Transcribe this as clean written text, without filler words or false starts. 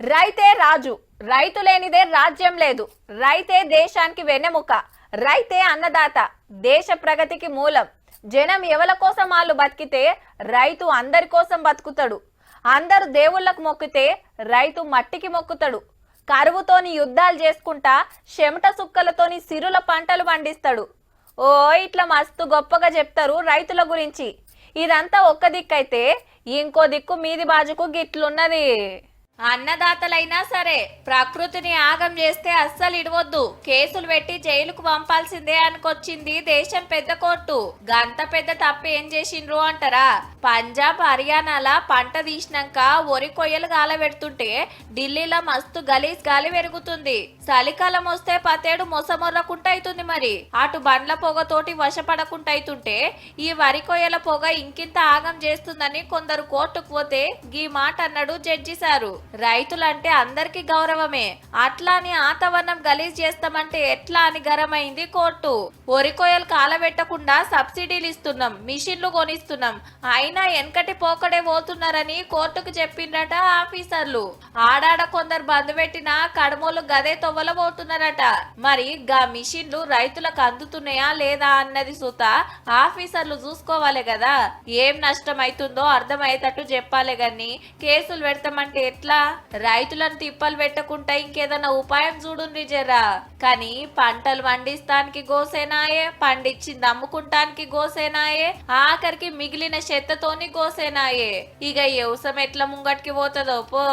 రైతే రాజు, రైతు లేనిదే రాజ్యం లేదు. రైతే దేశానికి వెన్నెముక, రైతే అన్నదాత, దేశ ప్రగతికి మూలం. జనం ఎవల కోసం వాళ్ళు బతికితే రైతు అందరి కోసం బతుకుతాడు. అందరు దేవుళ్ళకు మొక్కితే రైతు మట్టికి మొక్కుతాడు. కరువుతోని యుద్ధాలు చేసుకుంటా చెమట సుక్కలతోని సిరుల పంటలు పండిస్తాడు. ఓ ఇట్లా మస్తు గొప్పగా చెప్తారు రైతుల గురించి. ఇదంతా ఒక్క దిక్కైతే ఇంకో దిక్కు మీది బాజుకు గిట్లున్నది. అన్నదాతలైనా సరే ప్రకృతిని ఆగం చేస్తే అస్సలు ఇడవద్దు, కేసులు పెట్టి జైలుకు పంపాల్సిందే అనుకొచ్చింది దేశం పెద్ద కోర్టు. గంత పెద్ద తప్పు ఏం చేసిండ్రు అంటారా? పంజాబ్ హర్యానాల పంట తీసినాక వరి కొయ్యలు గాలబెడుతుంటే ఢిల్లీలో మస్తు గలీజ్ గాలి పెరుగుతుంది. చలికాలం వస్తే పతేడు మొసమొర్రకుంటైతుంది. మరి అటు బండ్ల పొగతోటి వశపడకుంటైతుంటే ఈ వరి కొయ్యల పొగ ఇంకింత ఆగం చేస్తుందని కొందరు కోర్టుకు పోతే గీ మాట అన్నాడు జడ్జి సారు. రైతులంటే అందరికి గౌరవమే, అట్లా అని ఆతవరణం గలీజ్ చేస్తామంటే ఎట్లా అని గరమైంది కోర్టు. వరి కొయ్యలు కాలబెట్టకుండా సబ్సిడీలు ఇస్తున్నాం, మిషన్లు కొనిస్తున్నాం, అయినా వెనకటి పోకడే పోతున్నారని కోర్టుకు చెప్పిండ్రట ఆఫీసర్లు. ఆడాడ కొందరు బంద్ పెట్టినా కడమోలు గదే తొవ్వల పోతున్నారట. మరి గా మిషన్లు రైతులకు అందుతున్నాయా లేదా అన్నది సుత ఆఫీసర్లు చూసుకోవాలి కదా. ఏం నష్టం అవుతుందో అర్థమయ్యేటట్టు చెప్పాలి గాని కేసులు పెడతామంటే ఎట్లా? రైతులను తిప్పలు పెట్టకుండా ఇంకేదన్నా ఉపాయం చూడుండ్రి జరా. కానీ పంటలు పండిస్తానికి గోసేనాయే, పండించింది అమ్ముకుంటానికి గోసేనాయే, ఆఖరికి మిగిలిన చెత్తతోని గోసేనాయే. ఇక వ్యవసాయం ఎట్లా ముంగట్కి పోతుందో పో.